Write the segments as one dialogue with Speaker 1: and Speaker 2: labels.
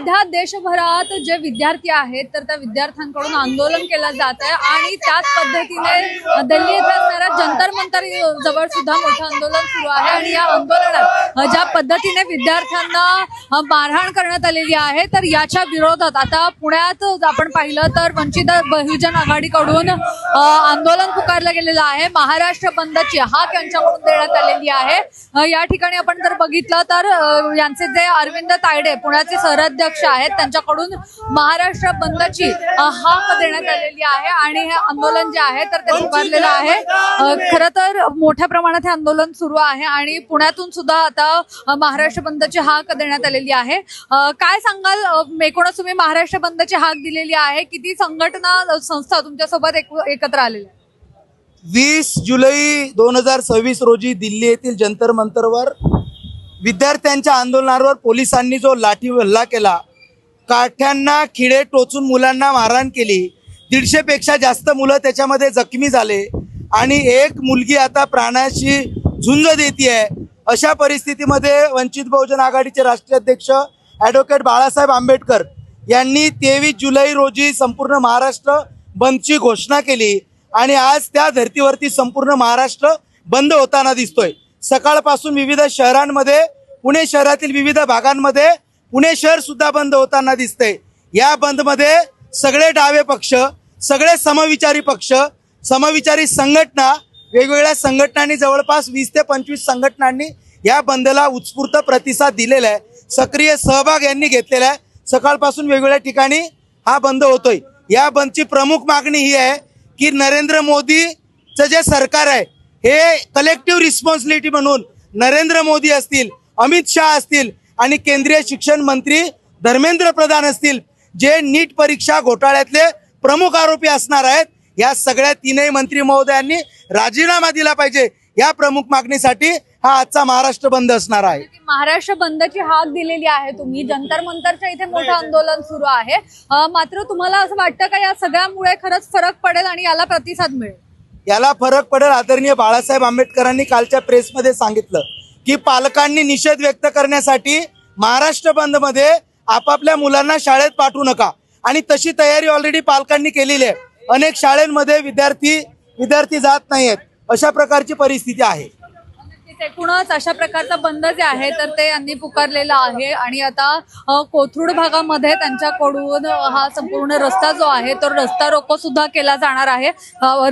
Speaker 1: सध्या देशभरात जे विद्यार्थी आहेत तर त्या विद्यार्थ्यांकडून आंदोलन केलं जात आहे आणि त्याच पद्धतीने दिल्ली येथे असणाऱ्या जंतर मंतर जवळ सुद्धा मोठं आंदोलन सुरू आहे। आणि या आंदोलनात ज्या पद्धतीने विद्यार्थ्यांना मारहाण करण्यात आलेली आहे तर याच्या विरोधात आता पुण्यात आपण पाहिलं तर वंचित बहुजन आघाडीकडून आंदोलन पुकारलं गेलेलं आहे। महाराष्ट्र बंदची हाक यांच्याकडून देण्यात आलेली आहे। या ठिकाणी आपण जर बघितलं तर यांचे जे अरविंद तायडे पुण्याचे शहराध्यक्ष आहेत त्यांच्याकडून महाराष्ट्र बंदची हाक देण्यात आलेली आहे आणि हे आंदोलन जे आहे तर ते पुकारलेलं आहे। खरं तर मोठ्या प्रमाणात हे आंदोलन सुरू आहे आणि पुण्यातून सुद्धा आता महाराष्ट्र बंदची हाक देण्यात आलेली आहे। काय सांगाल, एकूणच तुम्ही महाराष्ट्र बंदची हाक दिलेली आहे, किती संघटना संस्था तुमच्यासोबत एकत्र आलेल्या?
Speaker 2: 20 जुलै 2026 रोजी दिल्ली येथील जंतर मंतरवर विद्यार्थ्यांच्या आंदोलनावर पोलिसांनी जो लाठी हल्ला केला, काठ्यांना खिळे टोचून मुलांना मारहाण केली, 150 पेक्षा जास्त मुलं त्याच्यामध्ये जखमी झाले आणि एक मुलगी आता प्राणाशी झुंज देतीये। अशा परिस्थितीमध्ये वंचित बहुजन आघाडीचे राष्ट्रीय अध्यक्ष ॲडव्होकेट बाळासाहेब आंबेडकर यांनी 23 जुलै रोजी संपूर्ण महाराष्ट्र बंदची घोषणा केली आणि आज त्या धर्तीवरती संपूर्ण महाराष्ट्र बंद होताना दिसतोय। सकाळपासून विविध शहरांमध्ये, पुणे शहरातील विविध भागांमध्ये पुणे शहर सुद्धा बंद होताना दिसतंय। या बंदमध्ये सगळे डावे पक्ष, सगळे समविचारी पक्ष, समविचारी संघटना, वेगवेगळ्या संघटनांनी जवळपास 20 ते 25 संघटनांनी या बंदला उत्स्फूर्त प्रतिसाद दिलेला आहे, सक्रिय सहभाग यांनी घेतलेला आहे। सकाळपासून वेगवेगळ्या ठिकाणी हा बंद होतोय। या बंदची प्रमुख मागणी ही आहे की नरेंद्र मोदीचं जे सरकार आहे हे कलेक्टिव्ह रिस्पॉन्सिबिलिटी म्हणून नरेंद्र मोदी असतील, अमित शहा असतील आणि केंद्रीय शिक्षण मंत्री धर्मेंद्र प्रधान असतील, जे नीट परीक्षा घोटाळ्यातले प्रमुख आरोपी असणार आहेत, या सगळ्या तीनही मंत्री महोदयांनी राजीनामा दिला पाहिजे। या प्रमुख मागणीसाठी हा आजचा महाराष्ट्र बंद असणार आहे।
Speaker 1: महाराष्ट्र बंदची हाक दिलेली आहे तुम्ही, जंतर मंतरच्या इथे मोठं आंदोलन सुरू आहे, मात्र तुम्हाला असं वाटतं का या सगळ्यामुळे खरंच फरक पडेल आणि याला प्रतिसाद मिळेल?
Speaker 2: याला फरक पडेल। आदरणीय बाळासाहेब आंबेडकरांनी कालच्या प्रेसमध्ये सांगितलं की पालकांनी निषेध व्यक्त करण्यासाठी महाराष्ट्र बंद मध्ये आपापल्या मुलांना शाळेत पाठवू नका आणि तशी तयारी ऑलरेडी पालकांनी केलेली आहे। अनेक शाळांमध्ये विद्यार्थी जात नाहीयेत, अशा प्रकारची परिस्थिती आहे।
Speaker 1: एकूणच अशा प्रकारचा बंद जे आहे तर ते यांनी पुकारलेला आहे आणि आता कोथरूड भागामध्ये त्यांच्याकडून हा संपूर्ण रस्ता जो आहे तो रस्ता रोको सुद्धा केला जाणार आहे।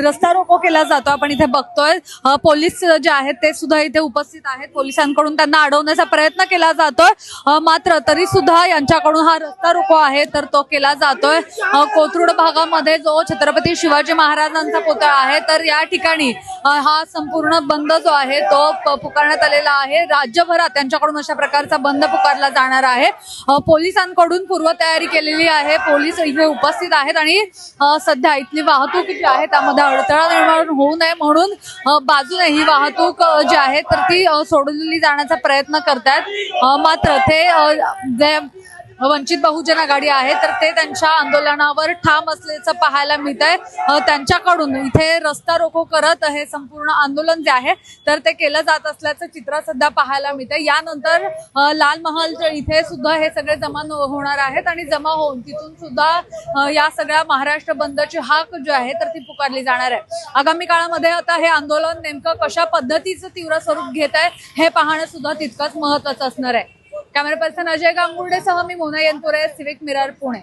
Speaker 1: रस्ता रोको केला जातो, आपण इथे बघतोय पोलीस जे आहेत ते सुद्धा इथे उपस्थित आहेत। पोलिसांकडून त्यांना अडवण्याचा प्रयत्न केला जातोय, मात्र तरी सुद्धा यांच्याकडून हा रस्ता रोको आहे तर तो केला जातोय। कोथरूड भागामध्ये जो छत्रपती शिवाजी महाराजांचा पुतळा आहे तर या ठिकाणी हा संपूर्ण बंद जो आहे तो पुकारण्यात आलेला आहे। राज्यभरात त्यांच्याकडून अशा प्रकारचा बंद पुकारला जाणार आहे। पोलिसांकडून पूर्वतयारी केलेली आहे, पोलीस इथे उपस्थित आहेत आणि सध्या इथली वाहतूक जी आहे त्यामध्ये अडथळा निर्माण होऊ नये म्हणून बाजूने ही वाहतूक जी आहे तर ती सोडवली जाण्याचा प्रयत्न करतायत। मात्र ते जे वंचित बहुजन आघाडी आहे तर ते त्यांच्या आंदोलनावर ठाम असल्याचं पाहायला मिळत आहे। त्यांच्याकडून इथे रस्ता रोको करत हे संपूर्ण आंदोलन जे आहे तर ते केलं जात असल्याचं चित्र सध्या पाहायला मिळतंय। यानंतर लाल महाल इथे सुद्धा हे सगळे जमा होणार आहेत आणि जमा होऊन तिथून सुद्धा या सगळ्या महाराष्ट्र बंदची हाक जी आहे तर ती पुकारली जाणार आहे। आगामी काळामध्ये आता हे आंदोलन नेमकं कशा पद्धतीचं तीव्र स्वरूप घेत आहे हे पाहणं सुद्धा तितकंच महत्त्वाचं असणार आहे। कॅमेरा पर्सन अजय गांगुर्डेसह मी मोना येनपुरे, सिविक मिरर, पुणे।